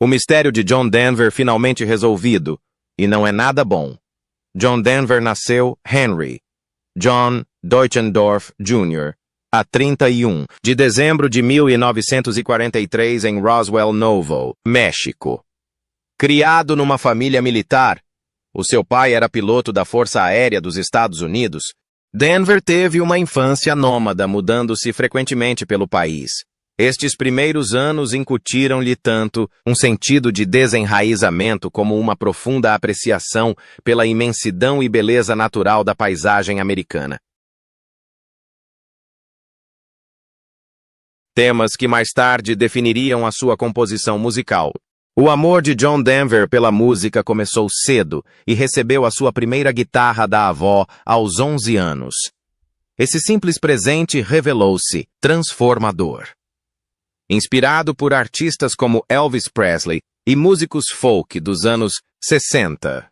O mistério de John Denver finalmente resolvido, e não é nada bom. John Denver nasceu Henry John Deutschendorf Jr., a 31 de dezembro de 1943 em Roswell, Novo México. Criado numa família militar, o seu pai era piloto da Força Aérea dos Estados Unidos. Denver teve uma infância nômada, mudando-se frequentemente pelo país. Estes primeiros anos incutiram-lhe tanto um sentido de desenraizamento como uma profunda apreciação pela imensidão e beleza natural da paisagem americana. Temas que mais tarde definiriam a sua composição musical. O amor de John Denver pela música começou cedo e recebeu a sua primeira guitarra da avó aos 11 anos. Esse simples presente revelou-se transformador. Inspirado por artistas como Elvis Presley e músicos folk dos anos 60.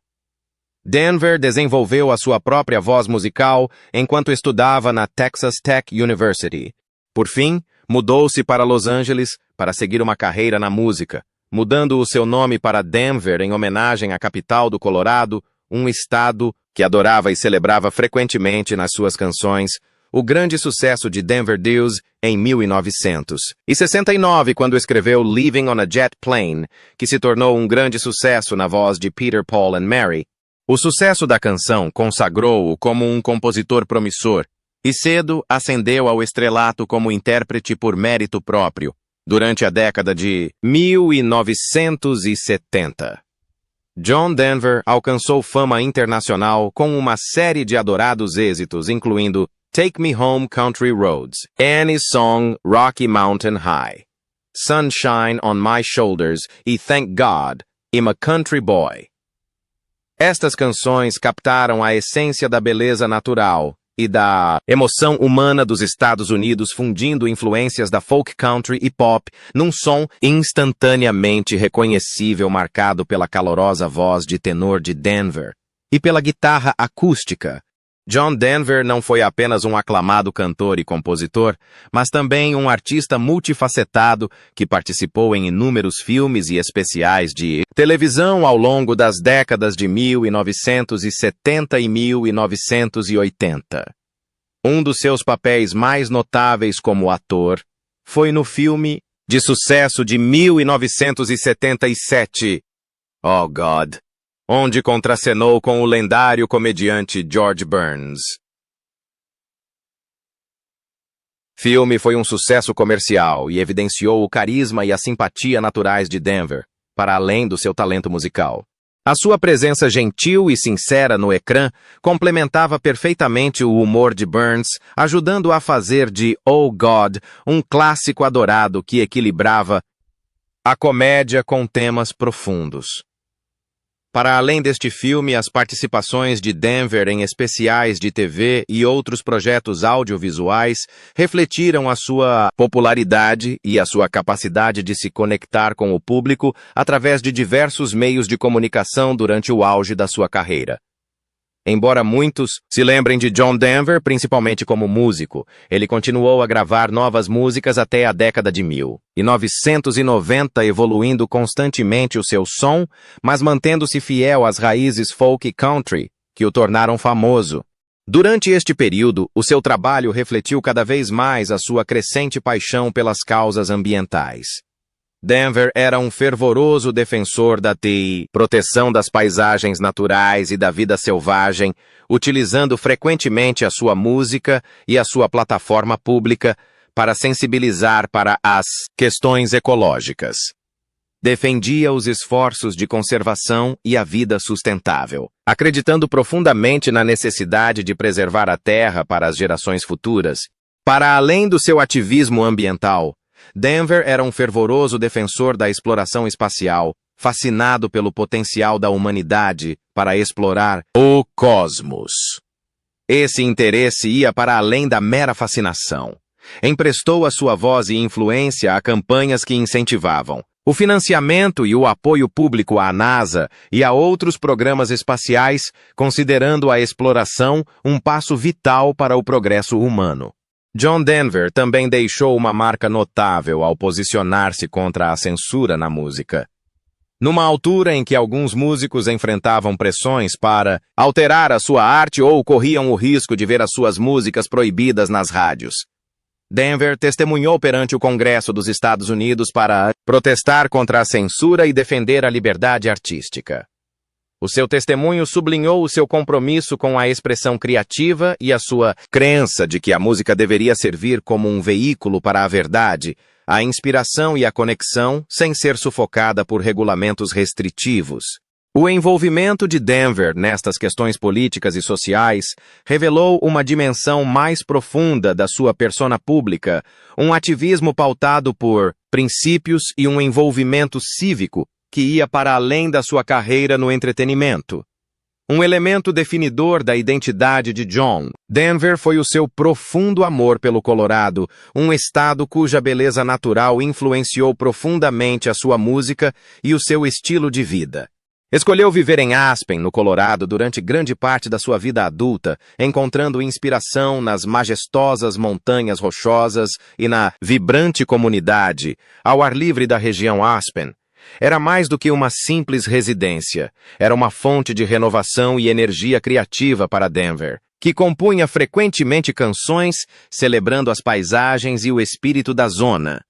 Denver desenvolveu a sua própria voz musical enquanto estudava na Texas Tech University. Por fim, mudou-se para Los Angeles para seguir uma carreira na música, mudando o seu nome para Denver em homenagem à capital do Colorado, um estado que adorava e celebrava frequentemente nas suas canções o grande sucesso de Denver Deuce em 1969, quando escreveu Living on a Jet Plane, que se tornou um grande sucesso na voz de Peter, Paul and Mary. O sucesso da canção consagrou-o como um compositor promissor e cedo ascendeu ao estrelato como intérprete por mérito próprio, durante a década de 1970. John Denver alcançou fama internacional com uma série de adorados êxitos, incluindo Take Me Home Country Roads, Annie's Song Rocky Mountain High, Sunshine on My Shoulders e Thank God, I'm a Country Boy. Estas canções captaram a essência da beleza natural e da emoção humana dos Estados Unidos, fundindo influências da folk country e pop num som instantaneamente reconhecível, marcado pela calorosa voz de tenor de Denver e pela guitarra acústica. John Denver não foi apenas um aclamado cantor e compositor, mas também um artista multifacetado que participou em inúmeros filmes e especiais de televisão ao longo das décadas de 1970 e 1980. Um dos seus papéis mais notáveis como ator foi no filme de sucesso de 1977, Oh God, onde contracenou com o lendário comediante George Burns. Filme foi um sucesso comercial e evidenciou o carisma e a simpatia naturais de Denver, para além do seu talento musical. A sua presença gentil e sincera no ecrã complementava perfeitamente o humor de Burns, ajudando a fazer de Oh God um clássico adorado que equilibrava a comédia com temas profundos. Para além deste filme, as participações de Denver em especiais de TV e outros projetos audiovisuais refletiram a sua popularidade e a sua capacidade de se conectar com o público através de diversos meios de comunicação durante o auge da sua carreira. Embora muitos se lembrem de John Denver principalmente como músico, ele continuou a gravar novas músicas até a década de 1990, evoluindo constantemente o seu som, mas mantendo-se fiel às raízes folk country, que o tornaram famoso. Durante este período, o seu trabalho refletiu cada vez mais a sua crescente paixão pelas causas ambientais. Denver era um fervoroso defensor da proteção das paisagens naturais e da vida selvagem, utilizando frequentemente a sua música e a sua plataforma pública para sensibilizar para as questões ecológicas. Defendia os esforços de conservação e a vida sustentável, acreditando profundamente na necessidade de preservar a terra para as gerações futuras. Para além do seu ativismo ambiental, Denver era um fervoroso defensor da exploração espacial, fascinado pelo potencial da humanidade para explorar o cosmos. Esse interesse ia para além da mera fascinação. Emprestou a sua voz e influência a campanhas que incentivavam o financiamento e o apoio público à NASA e a outros programas espaciais, considerando a exploração um passo vital para o progresso humano. John Denver também deixou uma marca notável ao posicionar-se contra a censura na música. Numa altura em que alguns músicos enfrentavam pressões para alterar a sua arte ou corriam o risco de ver as suas músicas proibidas nas rádios. Denver testemunhou perante o Congresso dos Estados Unidos para protestar contra a censura e defender a liberdade artística. O seu testemunho sublinhou o seu compromisso com a expressão criativa e a sua crença de que a música deveria servir como um veículo para a verdade, a inspiração e a conexão, sem ser sufocada por regulamentos restritivos. O envolvimento de Denver nestas questões políticas e sociais revelou uma dimensão mais profunda da sua persona pública, um ativismo pautado por princípios e um envolvimento cívico que ia para além da sua carreira no entretenimento. Um elemento definidor da identidade de John Denver foi o seu profundo amor pelo Colorado, um estado cuja beleza natural influenciou profundamente a sua música e o seu estilo de vida. Escolheu viver em Aspen, no Colorado, durante grande parte da sua vida adulta, encontrando inspiração nas majestosas montanhas rochosas e na vibrante comunidade, ao ar livre da região Aspen. Era mais do que uma simples residência, era uma fonte de renovação e energia criativa para Denver, que compunha frequentemente canções celebrando as paisagens e o espírito da zona,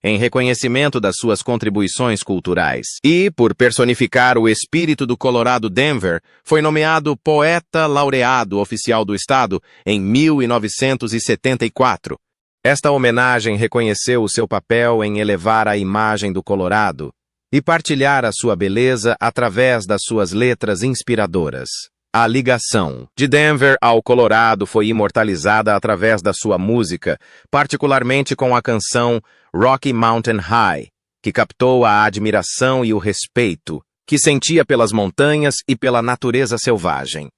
em reconhecimento das suas contribuições culturais. E, por personificar o espírito do Colorado, Denver foi nomeado Poeta Laureado Oficial do Estado em 1974. Esta homenagem reconheceu o seu papel em elevar a imagem do Colorado e partilhar a sua beleza através das suas letras inspiradoras. A ligação de Denver ao Colorado foi imortalizada através da sua música, particularmente com a canção Rocky Mountain High, que captou a admiração e o respeito que sentia pelas montanhas e pela natureza selvagem.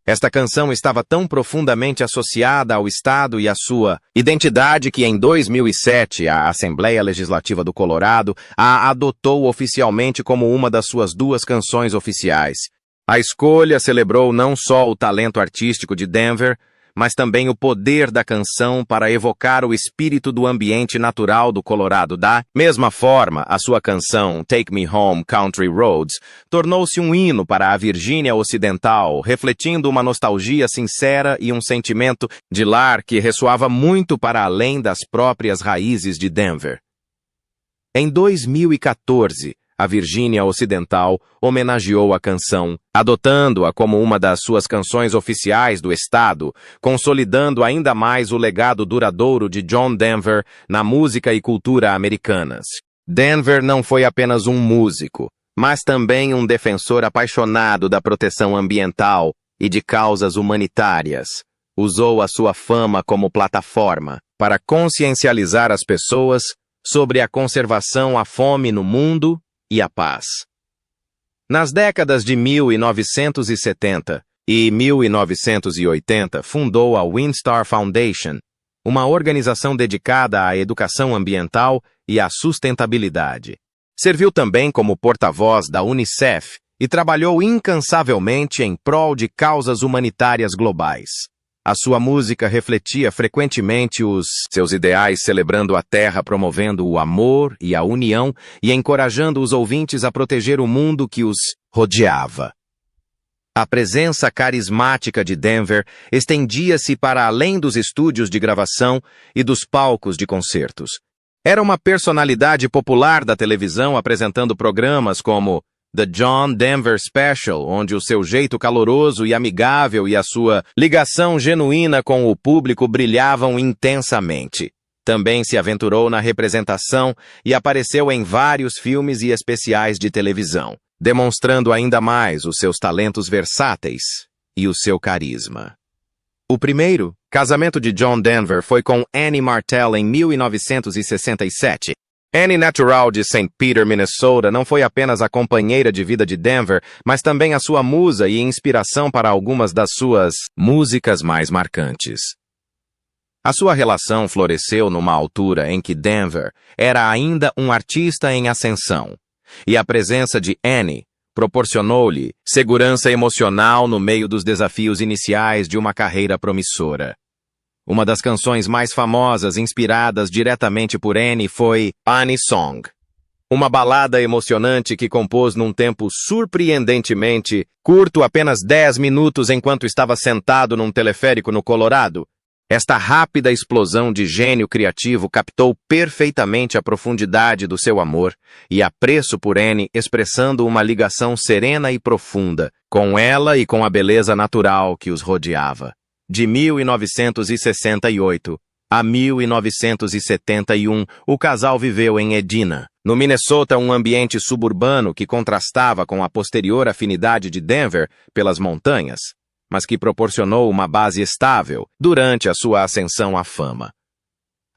Esta canção estava tão profundamente associada ao estado e à sua identidade que em 2007 a Assembleia Legislativa do Colorado a adotou oficialmente como uma das suas 2 canções oficiais. A escolha celebrou não só o talento artístico de Denver, mas também o poder da canção para evocar o espírito do ambiente natural do Colorado. Da mesma forma, a sua canção Take Me Home, Country Roads tornou-se um hino para a Virgínia Ocidental, refletindo uma nostalgia sincera e um sentimento de lar que ressoava muito para além das próprias raízes de Denver. Em 2014, a Virgínia Ocidental homenageou a canção, adotando-a como uma das suas canções oficiais do estado, consolidando ainda mais o legado duradouro de John Denver na música e cultura americanas. Denver não foi apenas um músico, mas também um defensor apaixonado da proteção ambiental e de causas humanitárias. Usou a sua fama como plataforma para consciencializar as pessoas sobre a conservação à fome no mundo e a paz. Nas décadas de 1970 e 1980, fundou a Windstar Foundation, uma organização dedicada à educação ambiental e à sustentabilidade. Serviu também como porta-voz da UNICEF e trabalhou incansavelmente em prol de causas humanitárias globais. A sua música refletia frequentemente os seus ideais, celebrando a terra, promovendo o amor e a união e encorajando os ouvintes a proteger o mundo que os rodeava. A presença carismática de Denver estendia-se para além dos estúdios de gravação e dos palcos de concertos. Era uma personalidade popular da televisão, apresentando programas como The John Denver Special, onde o seu jeito caloroso e amigável e a sua ligação genuína com o público brilhavam intensamente. Também se aventurou na representação e apareceu em vários filmes e especiais de televisão, demonstrando ainda mais os seus talentos versáteis e o seu carisma. O primeiro casamento de John Denver foi com Annie Martell em 1967. Annie, natural de St. Peter, Minnesota, não foi apenas a companheira de vida de Denver, mas também a sua musa e inspiração para algumas das suas músicas mais marcantes. A sua relação floresceu numa altura em que Denver era ainda um artista em ascensão, e a presença de Annie proporcionou-lhe segurança emocional no meio dos desafios iniciais de uma carreira promissora. Uma das canções mais famosas inspiradas diretamente por Annie foi Annie's Song, Uma balada emocionante que compôs num tempo surpreendentemente curto, apenas 10 minutos enquanto estava sentado num teleférico no Colorado. Esta rápida explosão de gênio criativo captou perfeitamente a profundidade do seu amor e apreço por Annie, expressando uma ligação serena e profunda com ela e com a beleza natural que os rodeava. De 1968 a 1971, o casal viveu em Edina, no Minnesota, um ambiente suburbano que contrastava com a posterior afinidade de Denver pelas montanhas, mas que proporcionou uma base estável durante a sua ascensão à fama.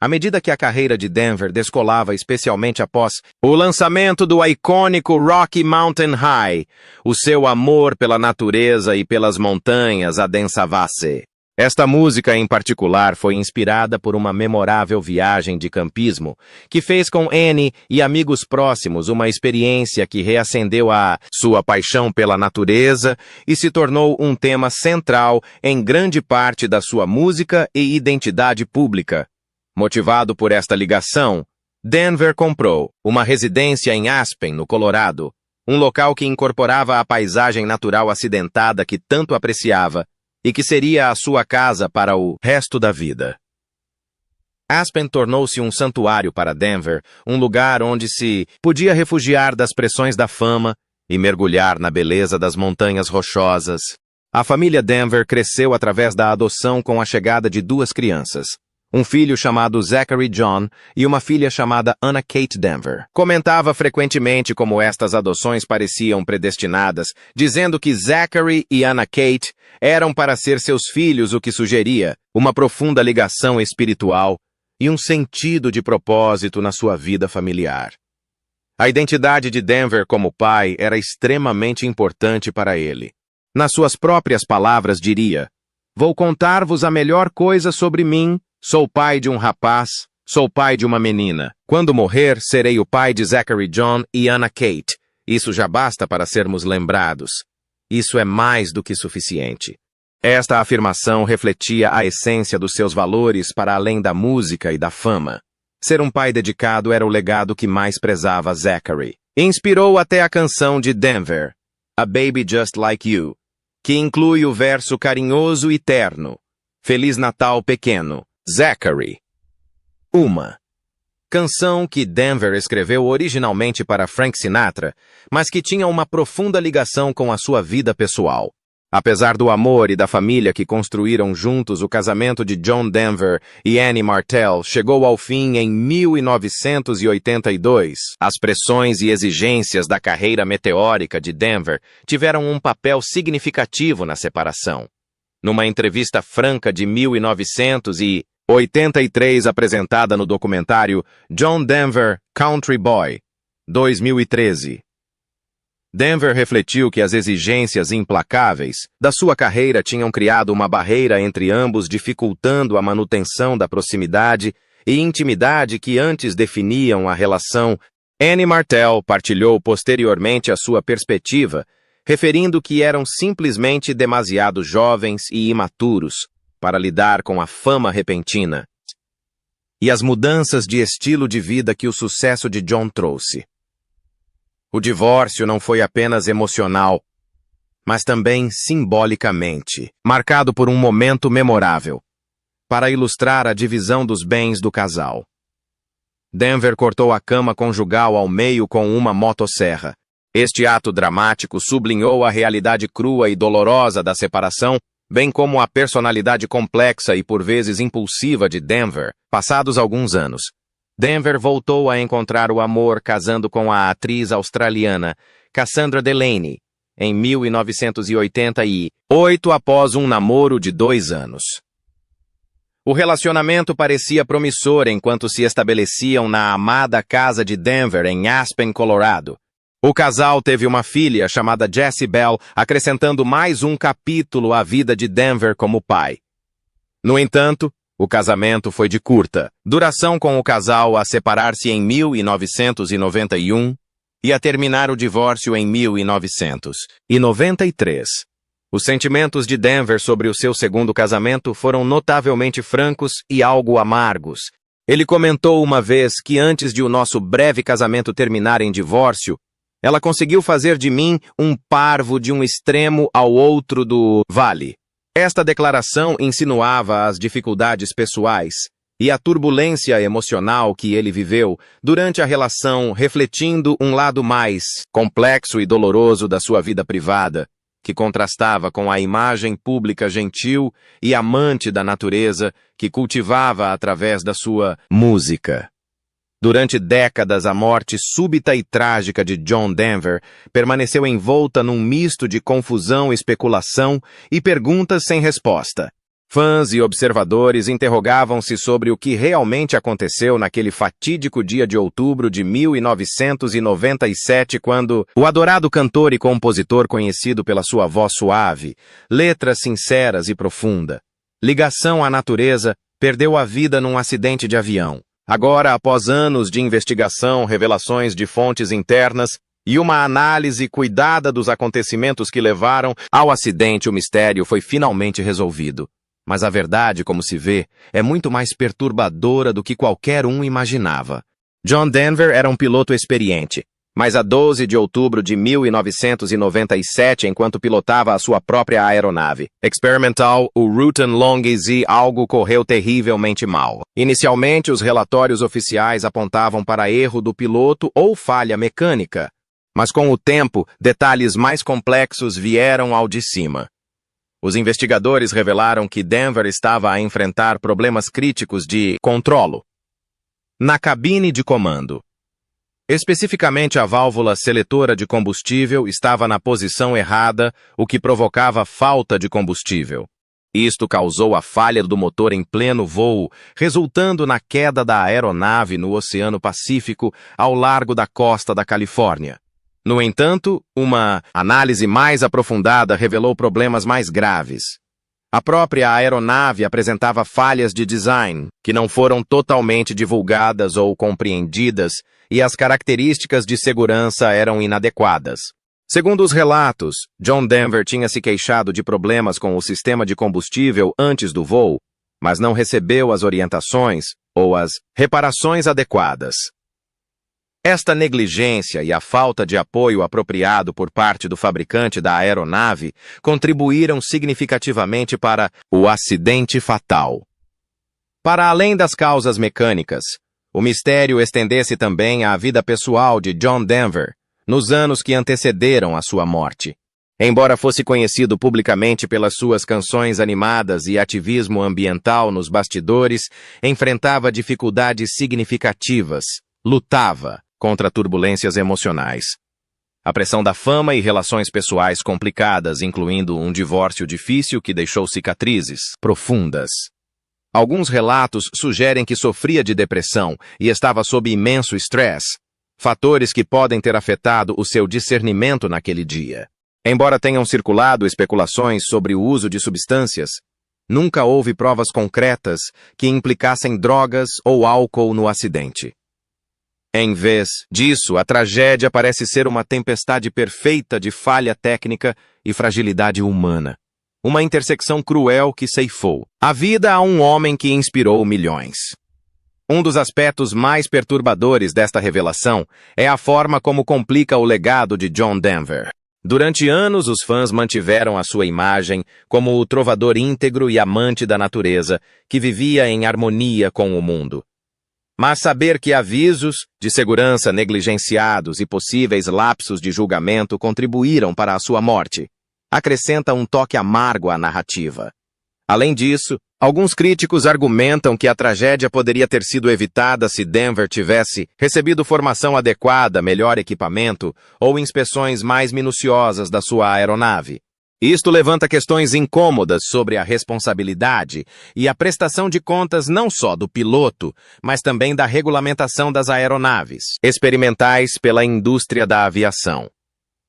À medida que a carreira de Denver descolava, especialmente após o lançamento do icônico Rocky Mountain High, o seu amor pela natureza e pelas montanhas adensava-se. Esta música, em particular, foi inspirada por uma memorável viagem de campismo que fez com Annie e amigos próximos uma experiência que reacendeu a sua paixão pela natureza e se tornou um tema central em grande parte da sua música e identidade pública. Motivado por esta ligação, Denver comprou uma residência em Aspen, no Colorado, um local que incorporava a paisagem natural acidentada que tanto apreciava e que seria a sua casa para o resto da vida. Aspen tornou-se um santuário para Denver, um lugar onde se podia refugiar das pressões da fama e mergulhar na beleza das montanhas rochosas. A família Denver cresceu através da adoção com a chegada de duas crianças, um filho chamado Zachary John e uma filha chamada Anna Kate Denver. Comentava frequentemente como estas adoções pareciam predestinadas, dizendo que Zachary e Anna Kate eram para ser seus filhos, o que sugeria uma profunda ligação espiritual e um sentido de propósito na sua vida familiar. A identidade de Denver como pai era extremamente importante para ele. Nas suas próprias palavras diria: "Vou contar-vos a melhor coisa sobre mim. Sou pai de um rapaz, sou pai de uma menina. Quando morrer, serei o pai de Zachary John e Anna Kate. Isso já basta para sermos lembrados. Isso é mais do que suficiente." Esta afirmação refletia a essência dos seus valores para além da música e da fama. Ser um pai dedicado era o legado que mais prezava Zachary. Inspirou até a canção de Denver, A Baby Just Like You, que inclui o verso carinhoso e terno: "Feliz Natal, pequeno, Zachary." Uma canção que Denver escreveu originalmente para Frank Sinatra, mas que tinha uma profunda ligação com a sua vida pessoal. Apesar do amor e da família que construíram juntos, o casamento de John Denver e Annie Martell chegou ao fim em 1982. As pressões e exigências da carreira meteórica de Denver tiveram um papel significativo na separação. Numa entrevista franca de 1983 apresentada no documentário John Denver, Country Boy, 2013, Denver refletiu que as exigências implacáveis da sua carreira tinham criado uma barreira entre ambos, dificultando a manutenção da proximidade e intimidade que antes definiam a relação. Annie Martell partilhou posteriormente a sua perspectiva, referindo que eram simplesmente demasiado jovens e imaturos para lidar com a fama repentina e as mudanças de estilo de vida que o sucesso de John trouxe. O divórcio não foi apenas emocional, mas também simbolicamente, marcado por um momento memorável, para ilustrar a divisão dos bens do casal. Denver cortou a cama conjugal ao meio com uma motosserra. Este ato dramático sublinhou a realidade crua e dolorosa da separação, bem como a personalidade complexa e por vezes impulsiva de Denver. Passados alguns anos, Denver voltou a encontrar o amor casando com a atriz australiana Cassandra Delaney em 1988, após um namoro de 2 anos. O relacionamento parecia promissor enquanto se estabeleciam na amada casa de Denver em Aspen, Colorado. O casal teve uma filha chamada Jessie Bell, acrescentando mais um capítulo à vida de Denver como pai. No entanto, o casamento foi de curta duração, com o casal a separar-se em 1991 e a terminar o divórcio em 1993. Os sentimentos de Denver sobre o seu segundo casamento foram notavelmente francos e algo amargos. Ele comentou uma vez que antes de o nosso breve casamento terminar em divórcio, ela conseguiu fazer de mim um parvo de um extremo ao outro do vale. Esta declaração insinuava as dificuldades pessoais e a turbulência emocional que ele viveu durante a relação, refletindo um lado mais complexo e doloroso da sua vida privada, que contrastava com a imagem pública gentil e amante da natureza que cultivava através da sua música. Durante décadas, a morte súbita e trágica de John Denver permaneceu envolta num misto de confusão, especulação e perguntas sem resposta. Fãs e observadores interrogavam-se sobre o que realmente aconteceu naquele fatídico dia de outubro de 1997, quando o adorado cantor e compositor conhecido pela sua voz suave, letras sinceras e profunda, ligação à natureza, perdeu a vida num acidente de avião. Agora, após anos de investigação, revelações de fontes internas e uma análise cuidada dos acontecimentos que levaram ao acidente, o mistério foi finalmente resolvido. Mas a verdade, como se vê, é muito mais perturbadora do que qualquer um imaginava. John Denver era um piloto experiente, mas a 12 de outubro de 1997, enquanto pilotava a sua própria aeronave experimental, o Rutan Long Z, algo correu terrivelmente mal. Inicialmente, os relatórios oficiais apontavam para erro do piloto ou falha mecânica, mas com o tempo, detalhes mais complexos vieram ao de cima. Os investigadores revelaram que Denver estava a enfrentar problemas críticos de controlo na cabine de comando. Especificamente, a válvula seletora de combustível estava na posição errada, o que provocava falta de combustível. Isto causou a falha do motor em pleno voo, resultando na queda da aeronave no Oceano Pacífico, ao largo da costa da Califórnia. No entanto, uma análise mais aprofundada revelou problemas mais graves. A própria aeronave apresentava falhas de design, que não foram totalmente divulgadas ou compreendidas, e as características de segurança eram inadequadas. Segundo os relatos, John Denver tinha se queixado de problemas com o sistema de combustível antes do voo, mas não recebeu as orientações ou as reparações adequadas. Esta negligência e a falta de apoio apropriado por parte do fabricante da aeronave contribuíram significativamente para o acidente fatal. Para além das causas mecânicas, o mistério estendesse também à vida pessoal de John Denver, nos anos que antecederam a sua morte. Embora fosse conhecido publicamente pelas suas canções animadas e ativismo ambiental nos bastidores, enfrentava dificuldades significativas, lutava contra turbulências emocionais. A pressão da fama e relações pessoais complicadas, incluindo um divórcio difícil que deixou cicatrizes profundas. Alguns relatos sugerem que sofria de depressão e estava sob imenso estresse, fatores que podem ter afetado o seu discernimento naquele dia. Embora tenham circulado especulações sobre o uso de substâncias, nunca houve provas concretas que implicassem drogas ou álcool no acidente. Em vez disso, a tragédia parece ser uma tempestade perfeita de falha técnica e fragilidade humana. Uma intersecção cruel que ceifou a vida a um homem que inspirou milhões. Um dos aspectos mais perturbadores desta revelação é a forma como complica o legado de John Denver. Durante anos, os fãs mantiveram a sua imagem como o trovador íntegro e amante da natureza que vivia em harmonia com o mundo. Mas saber que avisos de segurança negligenciados e possíveis lapsos de julgamento contribuíram para a sua morte acrescenta um toque amargo à narrativa. Além disso, alguns críticos argumentam que a tragédia poderia ter sido evitada se Denver tivesse recebido formação adequada, melhor equipamento ou inspeções mais minuciosas da sua aeronave. Isto levanta questões incômodas sobre a responsabilidade e a prestação de contas não só do piloto, mas também da regulamentação das aeronaves experimentais pela indústria da aviação.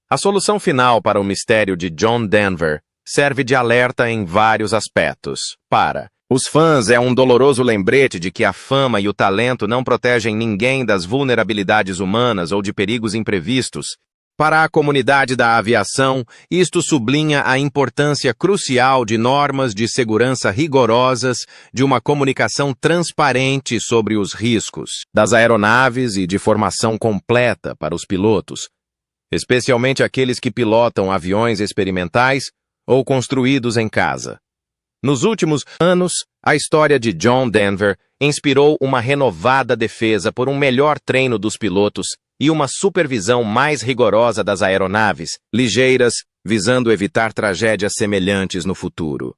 A solução final para o mistério de John Denver serve de alerta em vários aspectos. Para os fãs, é um doloroso lembrete de que a fama e o talento não protegem ninguém das vulnerabilidades humanas ou de perigos imprevistos, Para a comunidade da aviação, isto sublinha a importância crucial de normas de segurança rigorosas, de uma comunicação transparente sobre os riscos das aeronaves e de formação completa para os pilotos, especialmente aqueles que pilotam aviões experimentais ou construídos em casa. Nos últimos anos, a história de John Denver inspirou uma renovada defesa por um melhor treino dos pilotos e uma supervisão mais rigorosa das aeronaves, ligeiras, visando evitar tragédias semelhantes no futuro.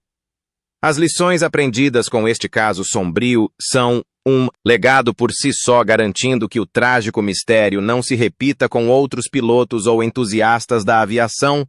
As lições aprendidas com este caso sombrio são um legado por si só, garantindo que o trágico mistério não se repita com outros pilotos ou entusiastas da aviação,